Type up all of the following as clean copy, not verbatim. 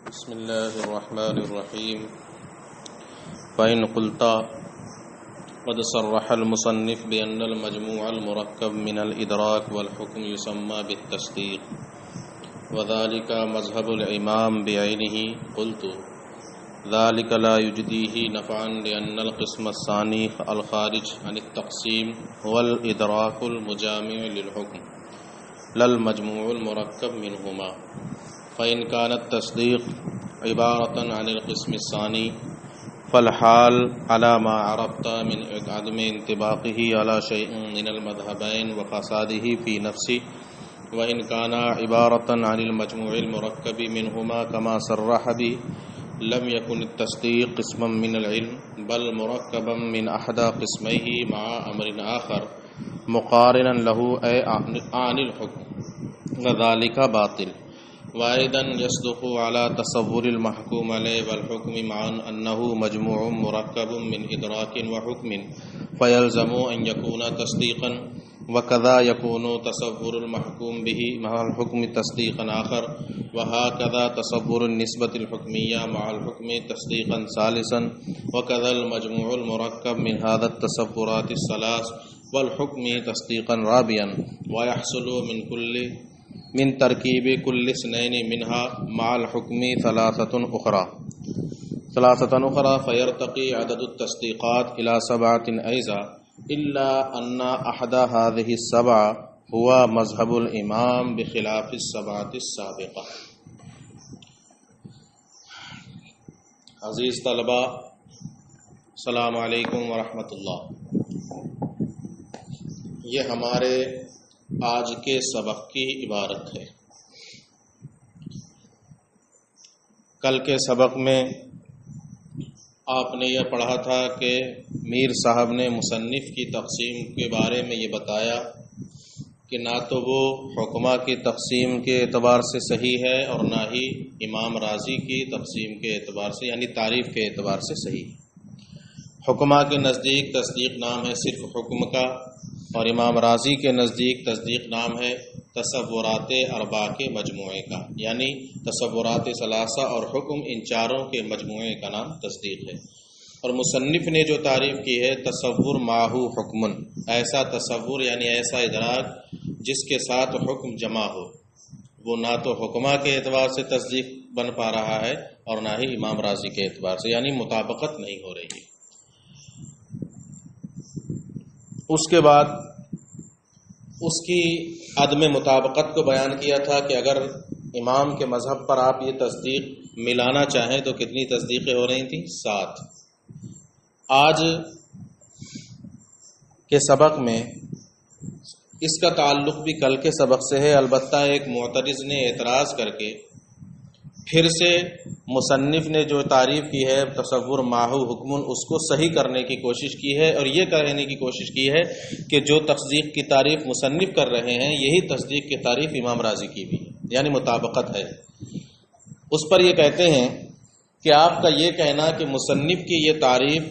بسم الله الرحمن الرحيم. فإن قلت قد صرح المصنف بأن المجموع المركب من الإدراك والحكم يسمى بالتصديق وذلك مذهب الإمام بعينه، قلت ذلك لا يجديه نفعا لأن القسم الثاني الخارج عن التقسيم هو الإدراك المجامع للحكم لا المجموع المركب منهما. فإن كان التصديق عبارة عن القسم الثاني فالحال على ما عرفت من عدم انطباقه على شيء من المذهبين وفساده في نفسه. وإن كان عبارة عن المجموع المركب منهما كما صرح به لم يكن التصديق قسما من العلم بل مركبا من أحد قسميه مع أمر آخر مقارنا له أي عن الحكم وذلك باطل. وأيضا يصدق على تصور المحكوم عليه والحكم معا أنه مجموع مركب من إدراك وحكم فيلزم أن يكون تصديقا، وكذا يكون تصور المحكوم به مع الحكم تصديقا آخر، وهكذا تصور النسبة الحكمية مع الحكم تصديقا ثالثا، وكذا المجموع المركب من هذا التصورات الثلاث والحكم تصديقا رابعا. ويحصل من ترکیب کل اثنین منها مع الحکم ثلاثة أخرى فيرتقي عدد التصديقات إلى 7 أيضا، إلا أن أحد هذه السبعة هو مذهب الإمام بخلاف السبعة السابقة. عزیز طلباء، السلام علیکم ورحمۃ اللہ. یہ ہمارے آج کے سبق کی عبارت ہے. کل کے سبق میں آپ نے یہ پڑھا تھا کہ میر صاحب نے مصنف کی تقسیم کے بارے میں یہ بتایا کہ نہ تو وہ حکمہ کی تقسیم کے اعتبار سے صحیح ہے اور نہ ہی امام رازی کی تقسیم کے اعتبار سے یعنی تعریف کے اعتبار سے صحیح. حکمہ کے نزدیک تصدیق نام ہے صرف حکم کا، اور امام رازی کے نزدیک تصدیق نام ہے تصورات اربع کے مجموعے کا، یعنی تصورات ثلاثہ اور حکم ان چاروں کے مجموعے کا نام تصدیق ہے. اور مصنف نے جو تعریف کی ہے تصور ماہو حکمن، ایسا تصور یعنی ایسا ادراک جس کے ساتھ حکم جمع ہو، وہ نہ تو حکمہ کے اعتبار سے تصدیق بن پا رہا ہے اور نہ ہی امام رازی کے اعتبار سے، یعنی مطابقت نہیں ہو رہی ہے. اس کے بعد اس کی عدم مطابقت کو بیان کیا تھا کہ اگر امام کے مذہب پر آپ یہ تصدیق ملانا چاہیں تو کتنی تصدیقیں ہو رہی تھیں؟ 7. آج کے سبق میں اس کا تعلق بھی کل کے سبق سے ہے، البتہ ایک معترض نے اعتراض کر کے پھر سے مصنف نے جو تعریف کی ہے تصور ماہو حکمن اس کو صحیح کرنے کی کوشش کی ہے، اور یہ کہنے کی کوشش کی ہے کہ جو تصدیق کی تعریف مصنف کر رہے ہیں یہی تصدیق کی تعریف امام رازی کی بھی ہے، یعنی مطابقت ہے. اس پر یہ کہتے ہیں کہ آپ کا یہ کہنا کہ مصنف کی یہ تعریف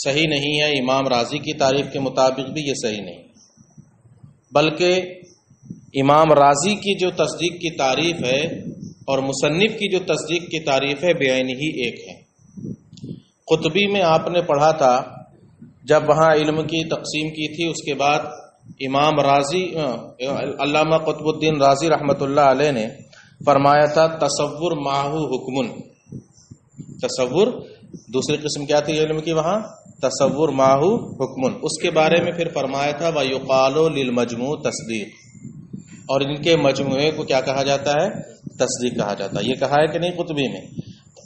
صحیح نہیں ہے، امام رازی کی تعریف کے مطابق بھی یہ صحیح نہیں، بلکہ امام رازی کی جو تصدیق کی تعریف ہے اور مصنف کی جو تصدیق کی تعریف ہے بعین ہی ایک ہے. قطبی میں آپ نے پڑھا تھا جب وہاں علم کی تقسیم کی تھی، اس کے بعد امام رازی علامہ قطب الدین رازی رحمۃ اللہ علیہ نے فرمایا تھا تصور ماہو حکمن. تصور دوسری قسم کیا تھی علم کی وہاں؟ تصور ماہو حکمن. اس کے بارے میں پھر فرمایا تھا وَيُقَالُ لِلْمَجْمُوعِ تصدیق، اور ان کے مجموعے کو کیا کہا جاتا ہے؟ تصدیق کہا جاتا ہے. یہ کہا ہے کہ نہیں قطبی میں؟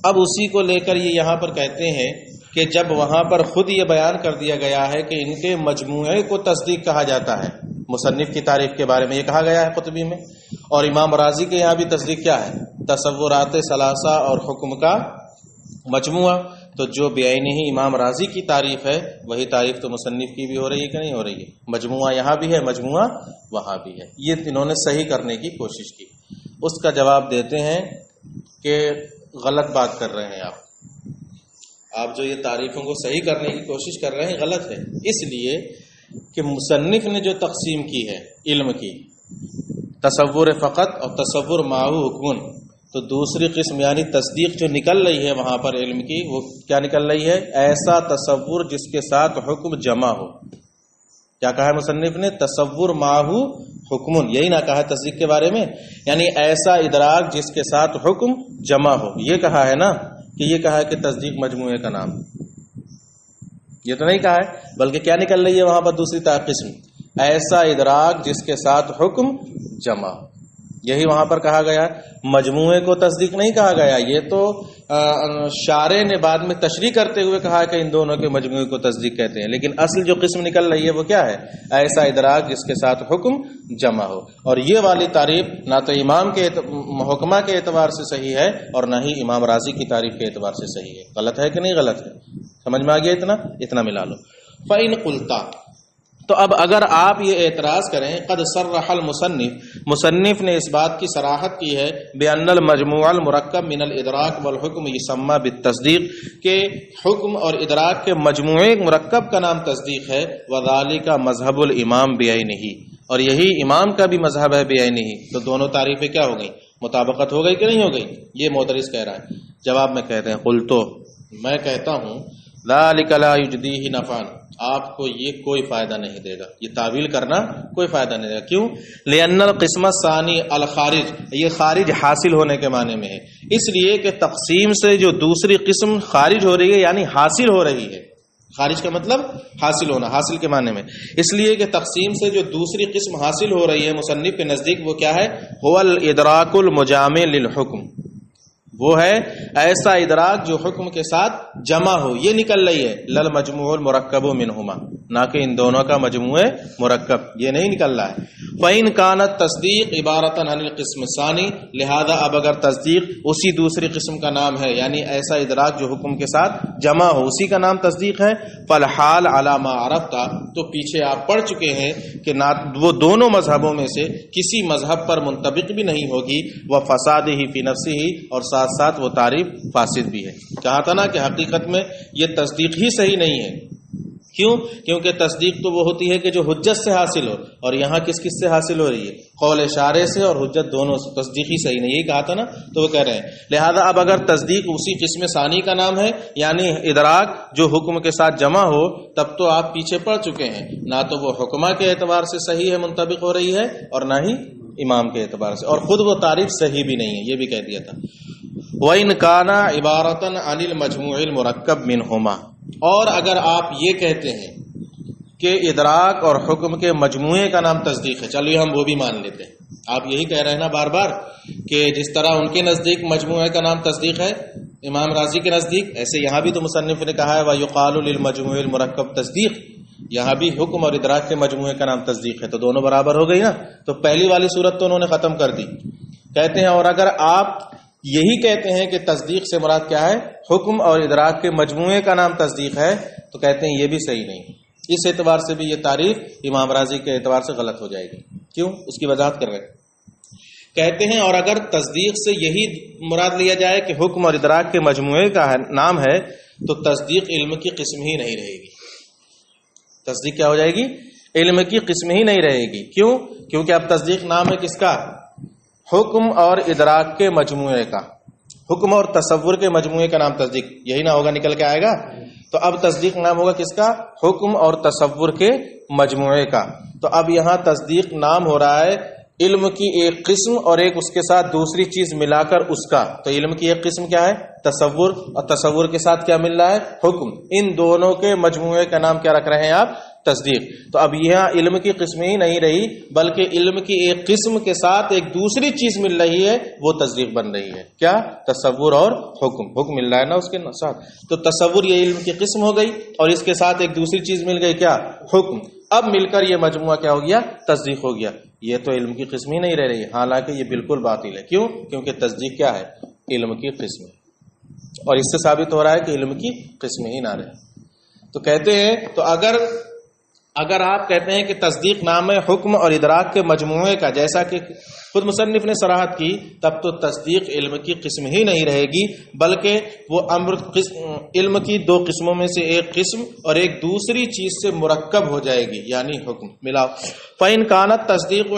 اب اسی کو لے کر یہ یہاں پر کہتے ہیں کہ جب وہاں پر خود یہ بیان کر دیا گیا ہے کہ ان کے مجموعے کو تصدیق کہا جاتا ہے، مصنف کی تعریف کے بارے میں یہ کہا گیا ہے قطبی میں، اور امام رازی کے یہاں بھی تصدیق کیا ہے؟ تصورات ثلاثہ اور حکم کا مجموعہ. تو جو بعینہ ہی امام رازی کی تعریف ہے وہی تعریف تو مصنف کی بھی ہو رہی ہے کہ نہیں ہو رہی ہے؟ مجموعہ یہاں بھی ہے، مجموعہ وہاں بھی ہے. یہ انہوں نے صحیح کرنے کی کوشش کی. اس کا جواب دیتے ہیں کہ غلط بات کر رہے ہیں آپ جو یہ تعریفوں کو صحیح کرنے کی کوشش کر رہے ہیں غلط ہے، اس لیے کہ مصنف نے جو تقسیم کی ہے علم کی تصور فقط اور تصور ماہو حکمن، تو دوسری قسم یعنی تصدیق جو نکل رہی ہے وہاں پر علم کی، وہ کیا نکل رہی ہے؟ ایسا تصور جس کے ساتھ حکم جمع ہو۔ کیا کہا ہے مصنف نے؟ تصور ماہو حکم، یہی نہ کہا ہے تصدیق کے بارے میں، یعنی ایسا ادراک جس کے ساتھ حکم جمع ہو۔ یہ کہا ہے نا کہ یہ کہا ہے کہ تصدیق مجموعے کا نام، یہ تو نہیں کہا ہے، بلکہ کیا نکل رہی ہے وہاں پر دوسری قسم؟ ایسا ادراک جس کے ساتھ حکم جمع ہو، یہی وہاں پر کہا گیا۔ مجموعے کو تصدیق نہیں کہا گیا، یہ تو شارع نے بعد میں تشریح کرتے ہوئے کہا کہ ان دونوں کے مجموعے کو تصدیق کہتے ہیں، لیکن اصل جو قسم نکل رہی ہے وہ کیا ہے؟ ایسا ادراک جس کے ساتھ حکم جمع ہو۔ اور یہ والی تعریف نہ تو امام کے محکمہ کے اعتبار سے صحیح ہے اور نہ ہی امام راضی کی تعریف کے اعتبار سے صحیح ہے۔ غلط ہے کہ نہیں غلط ہے؟ سمجھ میں آ گیا؟ اتنا ملا لو۔ فَإِن قُلْتَ، تو اب اگر آپ یہ اعتراض کریں، قد صرح مصنف نے اس بات کی صراحت کی ہے بأن المجموع المرکب من الادراک والحکم یسمى بالتصدیق، کہ حکم اور ادراک کے مجموعے مرکب کا نام تصدیق ہے، وذالک مذہب الامام بعینہ، اور یہی امام کا بھی مذہب ہے بعینہ۔ تو دونوں تعریفیں کیا ہو گئی؟ مطابقت ہو گئی کہ نہیں ہو گئی؟ یہ معترض کہہ رہا ہے۔ جواب میں کہتے ہیں قلتو، میں کہتا ہوں ذالک لا یجدیہ نفعا، آپ کو یہ کوئی فائدہ نہیں دے گا، یہ تعویل کرنا کوئی فائدہ نہیں دے گا۔ کیوں؟ لأن القسم الثانی الخارج، یہ خارج حاصل ہونے کے معنی میں ہے، اس لیے کہ تقسیم سے جو دوسری قسم خارج ہو رہی ہے یعنی حاصل ہو رہی ہے۔ خارج کا مطلب حاصل ہونا، حاصل کے معنی میں، اس لیے کہ تقسیم سے جو دوسری قسم حاصل ہو رہی ہے مصنف کے نزدیک وہ کیا ہے؟ هو الادراک المجامع للحکم، وہ ہے ایسا ادراک جو حکم کے ساتھ جمع ہو، یہ نکل رہی ہے۔ لل مجموع المرکب منہما، نہ کہ ان دونوں کا مجموع مرکب، یہ نہیں نکل رہا ہے۔ فَإِن كَانَتْ تَصْدِيق عِبَارَةً عَنِ الْقِسْمِ الثَّانِي، لہذا اب اگر تصدیق اسی دوسری قسم کا نام ہے، یعنی ایسا ادراک جو حکم کے ساتھ جمع ہو، اسی کا نام تصدیق ہے، فالحال علی ما عرفتا، تو پیچھے آپ پڑھ چکے ہیں کہ وہ دونوں مذہبوں میں سے کسی مذہب پر منطبق بھی نہیں ہوگی، وفسادہ فی نفسہ، اور ساتھ ساتھ وہ تعریف فاسد بھی ہے۔ کہا تھا نا کہ حقیقت میں یہ تصدیق ہی صحیح نہیں ہے۔ کیوں؟ کیونکہ تصدیق تو وہ ہوتی ہے کہ جو حجت سے حاصل ہو، اور یہاں کس کس سے حاصل ہو رہی ہے؟ قول شارع سے اور حجت دونوں سے، تصدیق ہی صحیح نہیں، یہی کہا تھا نا۔ تو وہ کہہ رہے ہیں لہذا اب اگر تصدیق اسی قسم ثانی کا نام ہے، یعنی ادراک جو حکم کے ساتھ جمع ہو، تب تو آپ پیچھے پڑ چکے ہیں، نہ تو وہ حکمہ کے اعتبار سے صحیح ہے، منطبق ہو رہی ہے، اور نہ ہی امام کے اعتبار سے، اور خود وہ تعریف صحیح بھی نہیں ہے، یہ بھی کہہ دیا تھا۔ وَإِن كَانَ عِبَارَةً عَنِ الْمَجْمُوعِ الْمُرَكَّبِ مِنْهُمَا، اور اگر آپ یہ کہتے ہیں کہ ادراک اور حکم کے مجموعے کا نام تصدیق ہے، چلیے ہم وہ بھی مان لیتے ہیں۔ آپ یہی کہہ رہے ہیں نا بار بار کہ جس طرح ان کے نزدیک مجموعے کا نام تصدیق ہے امام راضی کے نزدیک، ایسے یہاں بھی تو مصنف نے کہا ہے وَيُقَالُ لِلْمَجْمُوعِ الْمُرَكَّبِ تصدیق، یہاں بھی حکم اور ادراک کے مجموعے کا نام تصدیق ہے، تو دونوں برابر ہو گئی نا۔ تو پہلی والی صورت تو انہوں نے ختم کر دی۔ کہتے ہیں اور اگر آپ یہی کہتے ہیں کہ تصدیق سے مراد کیا ہے؟ حکم اور ادراک کے مجموعے کا نام تصدیق ہے، تو کہتے ہیں یہ بھی صحیح نہیں، اس اعتبار سے بھی یہ تعریف امام راضی کے اعتبار سے غلط ہو جائے گی۔ کیوں؟ اس کی وضاحت کر رہے ہیں۔ کہتے ہیں اور اگر تصدیق سے یہی مراد لیا جائے کہ حکم اور ادراک کے مجموعے کا نام ہے، تو تصدیق علم کی قسم ہی نہیں رہے گی۔ تصدیق کیا ہو جائے گی؟ علم کی قسم ہی نہیں رہے گی۔ کیوں؟ کیونکہ اب تصدیق نام ہے کس کا؟ حکم اور ادراک کے مجموعے کا، حکم اور تصور کے مجموعے کا نام تصدیق، یہی نہ ہوگا، نکل کے آئے گا۔ تو اب تصدیق نام ہوگا کس کا؟ حکم اور تصور کے مجموعے کا۔ تو اب یہاں تصدیق نام ہو رہا ہے علم کی ایک قسم اور ایک اس کے ساتھ دوسری چیز ملا کر اس کا۔ تو علم کی ایک قسم کیا ہے؟ تصور، اور تصور کے ساتھ کیا مل رہا ہے؟ حکم۔ ان دونوں کے مجموعے کا نام کیا رکھ رہے ہیں آپ؟ تصدیق۔ تو اب یہاں علم کی قسم ہی نہیں رہی، بلکہ علم کی ایک قسم کے ساتھ ایک دوسری چیز مل رہی ہے، وہ تصدیق بن رہی ہے۔ کیا؟ تصور اور حکم، حکم مل رہا ہے نا اس کے ساتھ، تو تصور یہ علم کی قسم ہو گئی، اور اس کے ساتھ ایک دوسری چیز مل گئی، کیا؟ حکم۔ اب مل کر یہ مجموعہ کیا ہو گیا؟ تصدیق ہو گیا۔ یہ تو علم کی قسم ہی نہیں رہ رہی، حالانکہ یہ بالکل باطل ہے۔ کیوں؟ کیونکہ تصدیق کیا ہے؟ علم کی قسم ہے، اور اس سے ثابت ہو رہا ہے کہ علم کی قسم ہی نہ رہے۔ تو کہتے ہیں تو اگر آپ کہتے ہیں کہ تصدیق نام ہے حکم اور ادراک کے مجموعے کا، جیسا کہ خود مصنف نے صراحت کی، تب تو تصدیق علم کی قسم ہی نہیں رہے گی، بلکہ وہ علم کی دو قسموں میں سے ایک قسم اور ایک دوسری چیز سے مرکب ہو جائے گی، یعنی حکم ملاؤ۔ فَإِن كَانَتْ تصدیق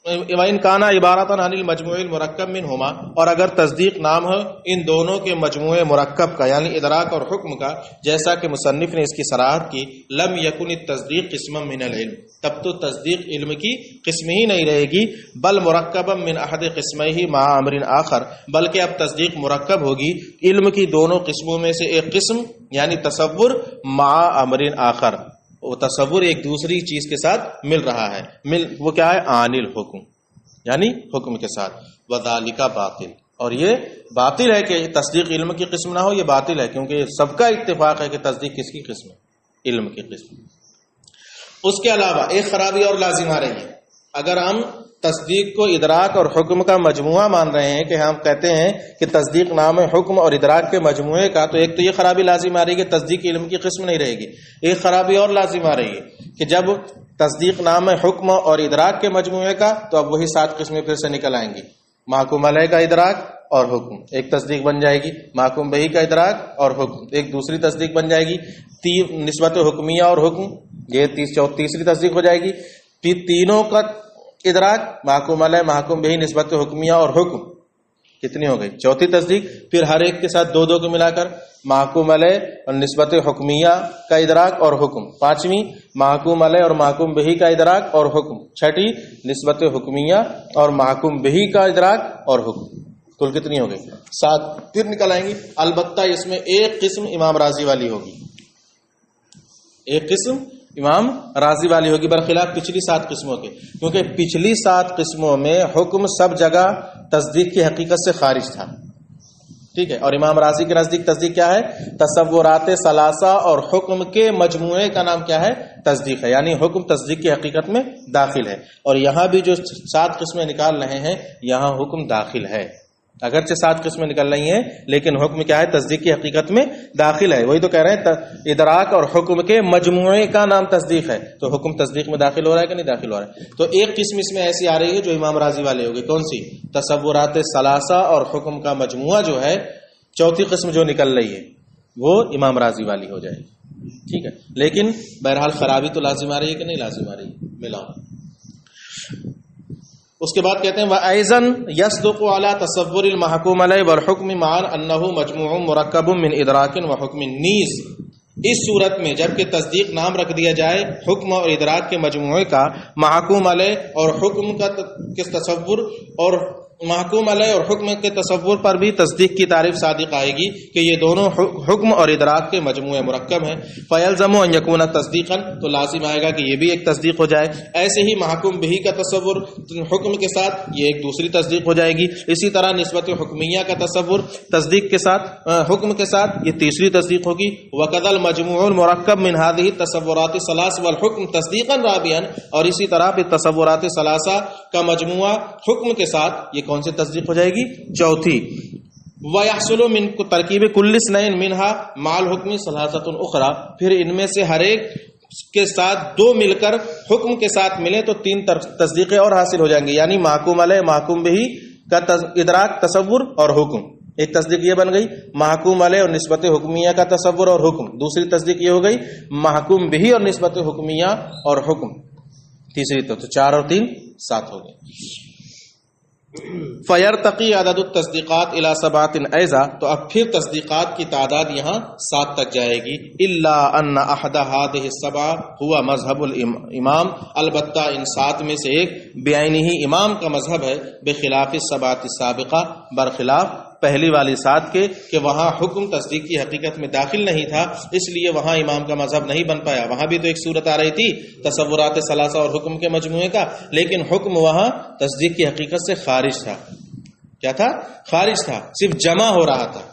وَإِنْ كَانَ عِبَارَةً عَنِ الْمَجْمُوعِ الْمُرَكَّبِ مِنْهُمَا، اور اگر تصدیق نام ہے ان دونوں کے مجموعے مرکب کا یعنی ادراک اور حکم کا، جیسا کہ مصنف نے اس کی صراحت کی، لم یکن التصدیق قسما من العلم، تب تو تصدیق علم کی قسم ہی نہیں رہے گی، بل مرکبا من احد قسمہ مع امر آخر، بلکہ اب تصدیق مرکب ہوگی علم کی دونوں قسموں میں سے ایک قسم یعنی تصور مع امر آخر، وہ تصور ایک دوسری چیز کے ساتھ مل رہا ہے، وہ کیا ہے؟ عن الحکم، یعنی حکم کے ساتھ، وذالک باطل، اور یہ باطل ہے کہ تصدیق علم کی قسم نہ ہو، یہ باطل ہے کیونکہ سب کا اتفاق ہے کہ تصدیق کس کی قسم ہے؟ علم کی قسم۔ اس کے علاوہ ایک خرابی اور لازم آ رہی ہے، اگر ہم تصدیق کو ادراک اور حکم کا مجموعہ مان رہے ہیں کہ ہم کہتے ہیں کہ تصدیق نام ہے حکم اور ادراک کے مجموعے کا، تو ایک تو یہ خرابی لازم آ رہی ہے کہ تصدیق علم کی قسم نہیں رہے گی، ایک خرابی اور لازم آ رہی ہے کہ جب تصدیق نام ہے حکم اور ادراک کے مجموعے کا تو اب وہی 7 قسمیں پھر سے نکل آئیں گی، محکوم علیہ کا ادراک اور حکم ایک تصدیق بن جائے گی، محکوم بہی کا ادراک اور حکم ایک دوسری تصدیق بن جائے گی، نسبت حکمیہ اور حکم یہ تیسری تصدیق ہو جائے گی، پھر تینوں کا ادراک محکوم علیہ محکوم بہی نسبت حکمیہ اور حکم کتنی ہو گئی؟ چوتھی تصدیق، پھر ہر ایک کے ساتھ 2 کو ملا کر محکوم علیہ اور نسبت حکمیہ کا ادراک اور حکم، 5ویں محکوم علیہ اور محکوم بہی کا ادراک اور حکم، 6ٹھی نسبت حکمیہ اور محکوم بہی کا ادراک اور حکم، کل کتنی ہو گئی؟ 7 پھر نکل آئیں گی۔ البتہ اس میں ایک قسم امام راضی والی ہوگی، ایک قسم امام راضی والی ہوگی برخلاف پچھلی 7 قسموں کے، کیونکہ پچھلی 7 قسموں میں حکم سب جگہ تصدیق کی حقیقت سے خارج تھا، ٹھیک ہے، اور امام راضی کے نزدیک تصدیق کیا ہے؟ تصورات ثلاثہ اور حکم کے مجموعے کا نام کیا ہے؟ تصدیق ہے، یعنی حکم تصدیق کی حقیقت میں داخل ہے، اور یہاں بھی جو 7 قسمیں نکال رہے ہیں یہاں حکم داخل ہے، اگرچہ 7 قسمیں نکل رہی ہیں لیکن حکم کیا ہے؟ تصدیق کی حقیقت میں داخل ہے، وہی تو کہہ رہے ہیں ادراک اور حکم کے مجموعے کا نام تصدیق ہے، تو حکم تصدیق میں داخل ہو رہا ہے کہ نہیں داخل ہو رہا ہے؟ تو ایک قسم اس میں ایسی آ رہی ہے جو امام راضی والے ہوگی، کون سی؟ تصورات ثلاثہ اور حکم کا مجموعہ جو ہے، چوتھی قسم جو نکل رہی ہے وہ امام راضی والی ہو جائے گی، ٹھیک ہے، لیکن بہرحال خرابی تو لازم آ رہی ہے کہ نہیں لازم آ رہی ہے؟ ملاؤ۔ اس کے بعد کہتے ہیں وَأَيْضًا يَصْدُقُ عَلَى تَصَوُّرِ الْمَحْكُومِ عَلَيْهِ وَالْحُكْمِ مَعًا أَنَّهُ مَجْمُوعٌ مُرَكَّبٌ مِّنْ إِدْرَاكٍ وَحُكْمٍ نیز اس صورت میں جبکہ تصدیق نام رکھ دیا جائے حکم اور ادراک کے مجموعے کا، محکوم علیہ اور حکم کا تصور اور محکوم علیہ اور حکم کے تصور پر بھی تصدیق کی تعریف صادق آئے گی کہ یہ دونوں حکم اور ادراک کے مجموعے مرکب ہیں، فَيَلْزَمُ أَن يَكُونَ تَصْدِيقًا، تو لازم آئے گا کہ یہ بھی ایک تصدیق ہو جائے، ایسے ہی محکوم بہی کا تصور حکم کے ساتھ یہ ایک دوسری تصدیق ہو جائے گی، اسی طرح نسبت حکمیہ کا تصور تصدیق کے ساتھ حکم کے ساتھ یہ تیسری تصدیق ہوگی، وَكَذَا الْمَجْمُوعُ الْمُرَكَّبُ مِنْ هَذِهِ التَّصَوُّرَاتِ الثَّلَاثِ وَالْحُكْمِ تَصْدِيقًا رَابِعًا، اور اسی طرح پھر تصورات ثلاثہ کا مجموعہ حکم کے ساتھ یہ کون سی تصدیق ہو جائے گی؟ چوتھی۔ وَيَحْصُلُ مِنْ تَرْكِيبِ كُلِّ اثْنَيْنِ مِنْهَا مَعَ الْحُكْمِ ثَلَاثَةٌ أُخْرَى، پھر ان میں سے ہر ایک کے ساتھ 2 مل کر حکم کے ساتھ ملے تو 3 تصدیقیں اور حاصل ہو جائیں گی، یعنی محکوم علیہ محکوم بہی کا ادراک تصور اور حکم، ایک تصدیق یہ بن گئی، محکوم علیہ اور نسبت حکمیہ کا تصور اور حکم، دوسری تصدیق یہ ہو گئی محکوم بہی اور نسبت حکمیہ اور حکم، تیسری تو 4 اور 3 7 ہو گئے۔ فَيَرْتَقِي عَدَدُ التَّصْدِيقَاتِ إِلَى 7 أَيْضًا، تو اب پھر تصدیقات کی تعداد یہاں 7 تک جائے گی، إِلَّا أَنَّ أَحَدَ هَذِهِ السَّبْعَ هُوَ مذہب الامام، البتہ ان 7 میں سے ایک بعینہ امام کا مذہب ہے، بخلاف السبعۃ السابقہ، برخلاف پہلی والی 7 کے کہ وہاں حکم تصدیق کی حقیقت میں داخل نہیں تھا، اس لیے وہاں امام کا مذہب نہیں بن پایا، وہاں بھی تو ایک صورت آ رہی تھی تصورات ثلاثہ اور حکم کے مجموعے کا، لیکن حکم وہاں تصدیق کی حقیقت سے خارج تھا، کیا تھا؟ خارج تھا، صرف جمع ہو رہا تھا،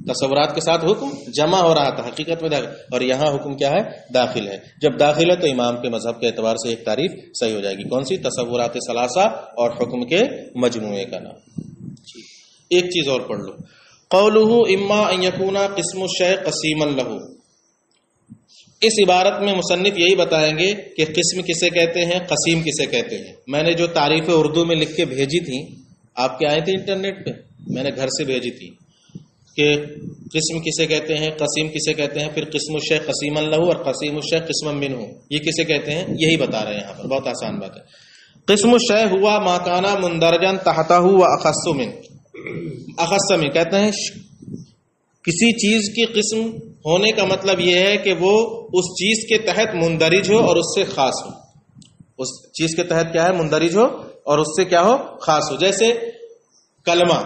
تصورات کے ساتھ حکم جمع ہو رہا تھا، حقیقت میں داخل، اور یہاں حکم کیا ہے؟ داخل ہے، جب داخل ہے تو امام کے مذہب کے اعتبار سے ایک تعریف صحیح ہو جائے گی، کون سی؟ تصورات ثلاثہ اور حکم کے مجموعے کا نام۔ ایک چیز اور پڑھ لو، قولہ اما ان یکون قسم الشیء قسیما لہ، اس عبارت میں مصنف یہی بتائیں گے کہ قسم کسے کہتے ہیں، قسیم کسے کہتے ہیں۔ میں نے جو تعریف اردو میں لکھ کے بھیجی تھی، آپ کے آئے تھے انٹرنیٹ پہ، میں نے گھر سے بھیجی تھی کہ قسم کسے کہتے ہیں، قسیم کسے کہتے ہیں، پھر قسم الشیء قسیما لہ اور قسیم الشیء قسما منہ، یہ کسے کہتے ہیں، یہی بتا رہے ہیں یہاں پر، بہت آسان بات ہے۔ قسم الشے ہوا ما کانا مندرجن تحتہ و اخص من کہتے ہیں کسی چیز کی قسم ہونے کا مطلب یہ ہے کہ وہ اس چیز کے تحت مندرج ہو اور اس سے خاص ہو. اس چیز کے تحت کیا ہے؟ مندرج ہو اور اس سے کیا ہو؟ خاص ہو. جیسے کلمہ،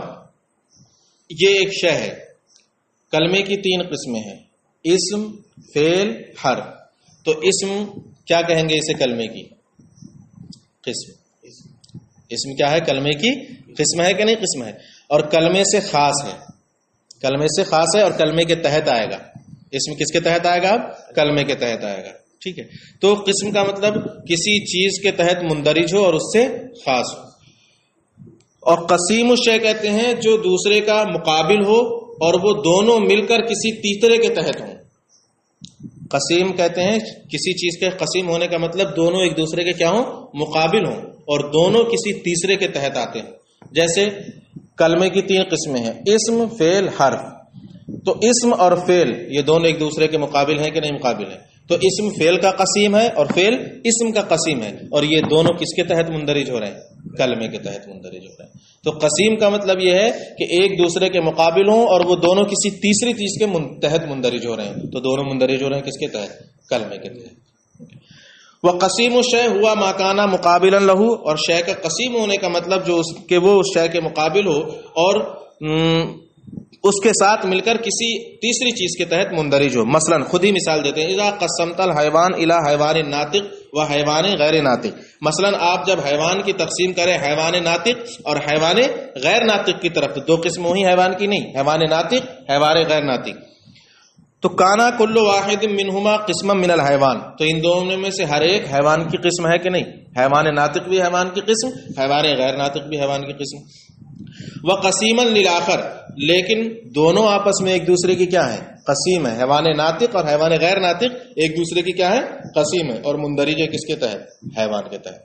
یہ ایک شے ہے. کلمے کی 3 قسمیں ہیں، اسم، فعل، حرف. تو اسم کیا کہیں گے اسے؟ کلمے کی قسم. اسم کیا ہے؟ کلمے کی قسم ہے کہ نہیں؟ قسم ہے. اور کلمے سے خاص ہے، کلمے سے خاص ہے اور کلمے کے تحت آئے گا. اسم کس کے تحت آئے گا؟ اب کلمے کے تحت آئے گا. ٹھیک ہے. تو قسم کا مطلب کسی چیز کے تحت مندرج ہو اور اس سے خاص ہو. اور قسیم الشے کہتے ہیں جو دوسرے کا مقابل ہو اور وہ دونوں مل کر کسی تیسرے کے تحت ہوں. قسیم کہتے ہیں کسی چیز کے قسیم ہونے کا مطلب دونوں ایک دوسرے کے کیا ہوں؟ مقابل ہوں اور دونوں کسی تیسرے کے تحت آتے ہیں. جیسے کلمے کی 3 قسمیں ہیں، اسم، فعل، حرف. تو اسم اور فعل یہ دونوں ایک دوسرے کے مقابل ہیں کہ نہیں؟ مقابل ہیں. تو اسم فعل کا قسیم ہے اور فعل اسم کا قسیم ہے، اور یہ دونوں کس کے تحت مندرج ہو رہے ہیں؟ کلمے کے تحت مندرج ہو رہے ہیں. تو قسیم کا مطلب یہ ہے کہ ایک دوسرے کے مقابل ہوں اور وہ دونوں کسی تیسری چیز کے تحت مندرج ہو رہے ہیں. تو دونوں مندرج ہو رہے ہیں کس کے تحت؟ کلمے کے تحت. وقسیم الشے ہوا ما کانا مقابلا لہو، اور شے کا قسیم ہونے کا مطلب جو اس کے وہ اس شے کے مقابل ہو اور اس کے ساتھ مل کر کسی تیسری چیز کے تحت مندرج ہو. مثلا خود ہی مثال دیتے ہیں، اذا قسمت الحیوان الی حیوان ناطق و حیوان غیر ناطق. مثلا آپ جب حیوان کی تقسیم کریں حیوان ناطق اور حیوان غیر ناطق کی طرف، تو 2 قسم ہوئی حیوان کی نہیں، حیوان ناطق، حیوان غیر ناطق. تو کانا کل واحد منہما قسما من الحیوان، تو ان دونوں میں سے ہر ایک حیوان کی قسم ہے کہ نہیں؟ حیوان ناطق بھی حیوان کی قسم، حیوان غیر ناطق بھی حیوان کی قسم. وقسیما للآخر، لیکن دونوں آپس میں ایک دوسرے کی کیا ہے؟ قسیم ہے. حیوان ناطق اور حیوان غیر ناطق ایک دوسرے کی کیا ہے؟ قسیم ہے، اور مندرج ہے کس کے تحت؟ حیوان کے تحت.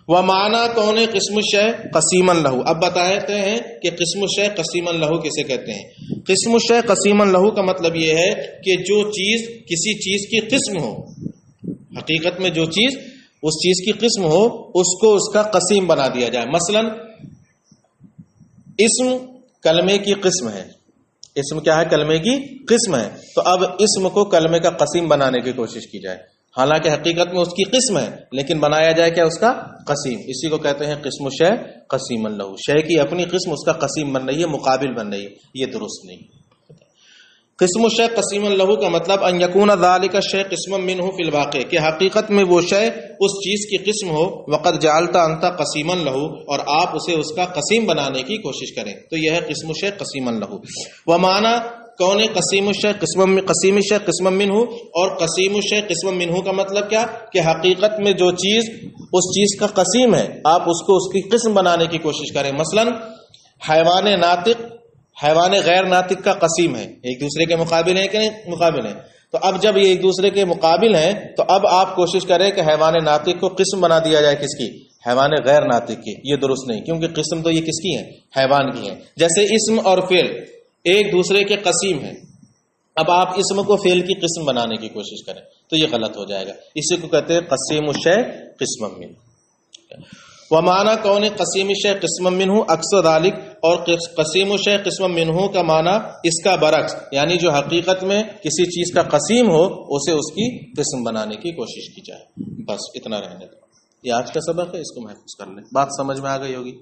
ومعنی کون قسم الشے قسیما لہو. اب بتاتے ہیں کہ قسم الشے قسیما لہو کسے کہتے ہیں. قسم الشے قسیما لہو کا مطلب یہ ہے کہ جو چیز کسی چیز کی قسم ہو، حقیقت میں جو چیز اس چیز کی قسم ہو اس کو اس کا قسیم بنا دیا جائے. مثلا اسم کلمے کی قسم ہے. اسم کیا ہے؟ کلمے کی قسم ہے. تو اب اسم کو کلمے کا قسیم بنانے کی کوشش کی جائے، حالانکہ حقیقت میں اس کی قسم ہے لیکن بنایا جائے کیا؟ اس کا قسیم. اسی کو کہتے ہیں قسم الشے قسیما لہو. شے کی اپنی قسم اس کا قسیم بن رہی ہے، مقابل بن رہی ہے، یہ درست نہیں. قسم الشے قسیما لہو کا مطلب ان یکون ذلک الشے قسما منہ فی الواقع، کہ حقیقت میں وہ شے اس چیز کی قسم ہو. وقد جعلت انت قسیما لہو، اور آپ اسے اس کا قسیم بنانے کی کوشش کریں. تو یہ ہے قسم الشے قسیما لہو. ومعنی کون قسیم الشے قسیم الشے قسما منہ، اور قسیم الشے قسما منہ کا مطلب کیا؟ کہ حقیقت میں جو چیز اس چیز کا قسیم ہے آپ اس کو اس کی قسم بنانے کی کوشش کریں. مثلا حیوان ناطق حیوان غیر ناطق کا قسیم ہے، ایک دوسرے کے مقابل ہیں کہ نہیں؟ مقابل ہیں. تو اب جب یہ ایک دوسرے کے مقابل ہیں تو اب آپ کوشش کریں کہ حیوان ناطق کو قسم بنا دیا جائے کس کی؟ حیوان غیر ناطق کی. یہ درست نہیں، کیونکہ قسم تو یہ کس کی ہے؟ حیوان کی ہے. جیسے اسم اور فعل ایک دوسرے کے قسیم ہیں، اب آپ اسم کو فعل کی قسم بنانے کی کوشش کریں تو یہ غلط ہو جائے گا. اسی کو کہتے ہیں قسیم الشے قسما منہ. ومعنی کون قسیم الشے قسما منہ عکس ذلک، اور قسیم الشے قسما منہ کا معنی اس کا برعکس، یعنی جو حقیقت میں کسی چیز کا قسیم ہو اسے اس کی قسم بنانے کی کوشش کی جائے. بس اتنا رہنے دو. یہ آج کا سبق ہے، اس کو محفوظ کر لیں. بات سمجھ میں آ گئی ہوگی.